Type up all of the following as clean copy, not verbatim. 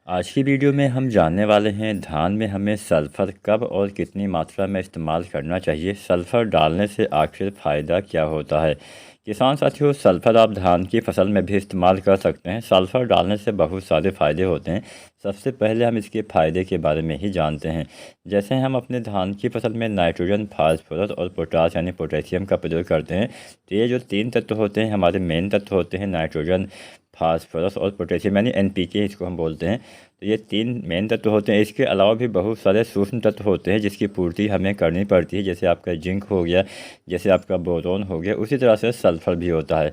आज की वीडियो में हम जानने वाले हैं धान में हमें सल्फ़र कब और कितनी मात्रा में इस्तेमाल करना चाहिए। सल्फ़र डालने से आखिर फ़ायदा क्या होता है। किसान साथियों, सल्फ़र आप धान की फसल में भी इस्तेमाल कर सकते हैं। सल्फ़र डालने से बहुत सारे फ़ायदे होते हैं। सबसे पहले हम इसके फ़ायदे के बारे में ही जानते हैं। जैसे हम अपने धान की फसल में नाइट्रोजन, फास्फोरस और पोटाश यानी पोटेशियम का प्रयोग करते हैं, तो ये जो तीन तत्व होते हैं हमारे मेन तत्व होते हैं। नाइट्रोजन, फास्फोरस और पोटेशियम यानी NPK इसको हम बोलते हैं। तो ये तीन मेन तत्व होते हैं। इसके अलावा भी बहुत सारे सूक्ष्म तत्व होते हैं जिसकी पूर्ति हमें करनी पड़ती है। जैसे आपका जिंक हो गया, जैसे आपका बोरोन हो गया, उसी तरह से सल्फ़र भी होता है।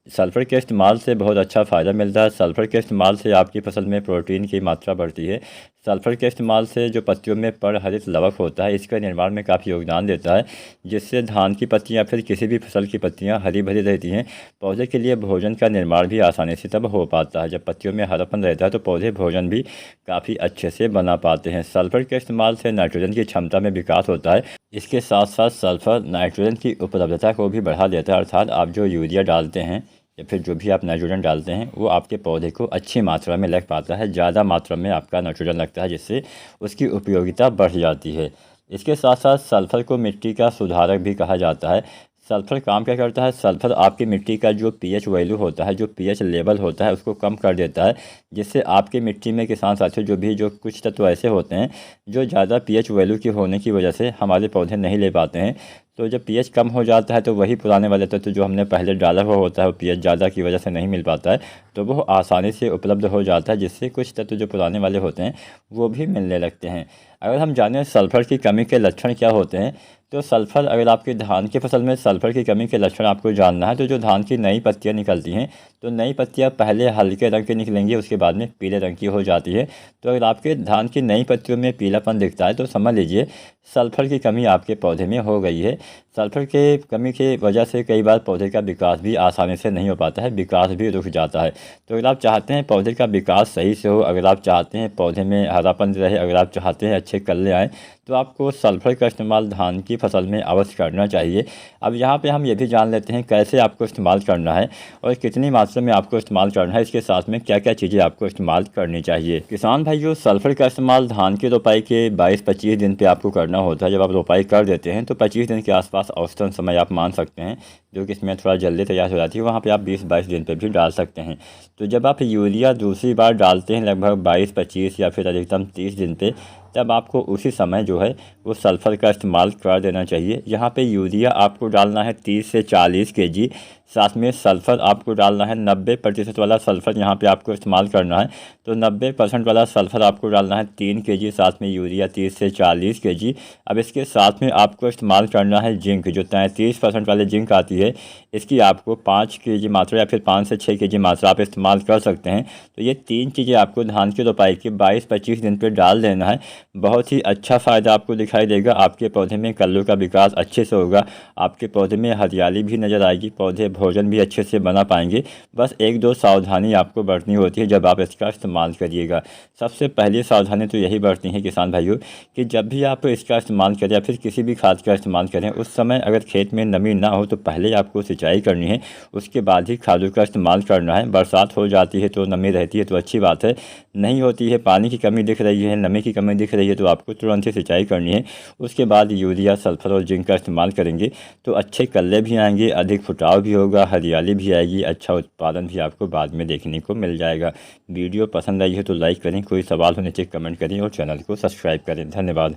सल्फ़र के इस्तेमाल से बहुत अच्छा फ़ायदा मिलता है। सल्फ़र के इस्तेमाल से आपकी फसल में प्रोटीन की मात्रा बढ़ती है। सल्फ़र के इस्तेमाल से जो पत्तियों में परहरित लवक होता है, इसका निर्माण में काफ़ी योगदान देता है, जिससे धान की पत्तियां फिर किसी भी फसल की पत्तियां हरी भरी रहती हैं। पौधे के लिए भोजन का निर्माण भी आसानी से तब हो पाता है जब पत्तियों में हरापन रहता है, तो पौधे भोजन भी काफ़ी अच्छे से बना पाते हैं। सल्फ़र के इस्तेमाल से नाइट्रोजन की क्षमता में विकास होता है। इसके साथ साथ सल्फ़र नाइट्रोजन की उपलब्धता को भी बढ़ा देता है, अर्थात आप जो यूरिया डालते हैं या फिर जो भी आप नाइट्रोजन डालते हैं वो आपके पौधे को अच्छी मात्रा में लग पाता है। ज़्यादा मात्रा में आपका नाइट्रोजन लगता है, जिससे उसकी उपयोगिता बढ़ जाती है। इसके साथ साथ सल्फ़र को मिट्टी का सुधारक भी कहा जाता है। सल्फ़र काम क्या करता है? सल्फ़र आपकी मिट्टी का जो pH वैल्यू होता है, जो pH लेवल होता है, उसको कम कर देता है, जिससे आपकी मिट्टी में किसान साथियों जो कुछ तत्व ऐसे होते हैं जो ज़्यादा pH वैल्यू की होने की वजह से हमारे पौधे नहीं ले पाते हैं। तो जब pH कम हो जाता है तो वही पुराने वाले तत्व जो हमने पहले डाला हुआ होता है वो pH ज़्यादा की वजह से नहीं मिल पाता है, तो वो आसानी से उपलब्ध हो जाता है, जिससे कुछ तत्व जो पुराने वाले होते हैं वो भी मिलने लगते हैं। अगर हम जानें सल्फ़र की कमी के लक्षण क्या होते हैं, तो सल्फ़र अगर आपकी धान की फसल में सल्फ़र की कमी के लक्षण आपको जानना है, तो जो धान की नई पत्तियां निकलती हैं, तो नई पत्तियां पहले हल्के रंग की निकलेंगी, उसके बाद में पीले रंग की हो जाती है। तो अगर आपके धान की नई पत्तियों में पीलापन दिखता है तो समझ लीजिए सल्फ़र की कमी आपके पौधे में हो गई है। सल्फ़र के कमी की वजह से कई बार पौधे का विकास भी आसानी से नहीं हो पाता है, विकास भी रुक जाता है। तो अगर आप चाहते हैं पौधे का विकास सही से हो, अगर आप चाहते हैं पौधे में हरापन रहे, अगर आप चाहते हैं अच्छे कल्ले आएँ, तो आपको सल्फ़र का इस्तेमाल धान की फसल में अवश्य करना चाहिए। अब यहाँ पे हम ये भी जान लेते हैं कैसे आपको इस्तेमाल करना है और कितनी मात्रा में आपको इस्तेमाल करना है, इसके साथ में क्या क्या चीज़ें आपको इस्तेमाल करनी चाहिए। किसान भाइयों, सल्फ़र का इस्तेमाल धान की रोपाई के 22-25 दिन पे आपको करना होता है। जब आप रोपाई कर देते हैं तो 25 दिन के आसपास औसतन समय आप मान सकते हैं, जो कि इसमें थोड़ा जल्दी तैयार हो जाती है, वहाँ पे आप 20-22 दिन पे भी डाल सकते हैं। तो जब आप यूरिया दूसरी बार डालते हैं लगभग 22-25 या फिर अधिकतम 30 दिन पे, तब आपको उसी समय जो है वो सल्फ़र का इस्तेमाल कर देना चाहिए। यहाँ पे यूरिया आपको डालना है 30 से 40 kg, साथ में सल्फ़र आपको डालना है 90% वाला सल्फ़र यहाँ पे आपको इस्तेमाल करना है। तो 90% वाला सल्फ़र आपको डालना है 3 kg, साथ में यूरिया 30 से 40 kg। अब इसके साथ में आपको इस्तेमाल करना है जिंक, जो 33% वाले जिंक आती है, इसकी आपको 5 kg मात्रा या फिर 5 से 6 kg मात्रा आप इस्तेमाल कर सकते हैं। तो ये तीन चीज़ें आपको धान की रोपाई के 22-25 दिन पर डाल देना है। बहुत ही अच्छा फ़ायदा आपको दिखाई देगा। आपके पौधे में कल्लों का विकास अच्छे से होगा, आपके पौधे में हरियाली भी नज़र आएगी, पौधे भोजन भी अच्छे से बना पाएंगे। बस एक दो सावधानी आपको बरतनी होती है जब आप इसका इस्तेमाल करिएगा। सबसे पहली सावधानी तो यही बरतनी है किसान भाइयों कि जब भी आप इसका इस्तेमाल करें या फिर किसी भी खाद का इस्तेमाल करें, उस समय अगर खेत में नमी ना हो तो पहले आपको सिंचाई करनी है, उसके बाद ही खादों का इस्तेमाल करना है। बरसात हो जाती है तो नमी रहती है तो अच्छी बात है, नहीं होती है, पानी की कमी दिख रही है, नमी की कमी दिख रही है, तो आपको तुरंत ही सिंचाई करनी है। उसके बाद यूरिया, सल्फ़र और जिंक का इस्तेमाल करेंगे तो अच्छे कल्ले भी आएंगे, अधिक फुटाव भी होगा, हरियाली भी आएगी, अच्छा उत्पादन भी आपको बाद में देखने को मिल जाएगा। वीडियो पसंद आई है तो लाइक करें, कोई सवाल हो नीचे कमेंट करें और चैनल को सब्सक्राइब करें। धन्यवाद।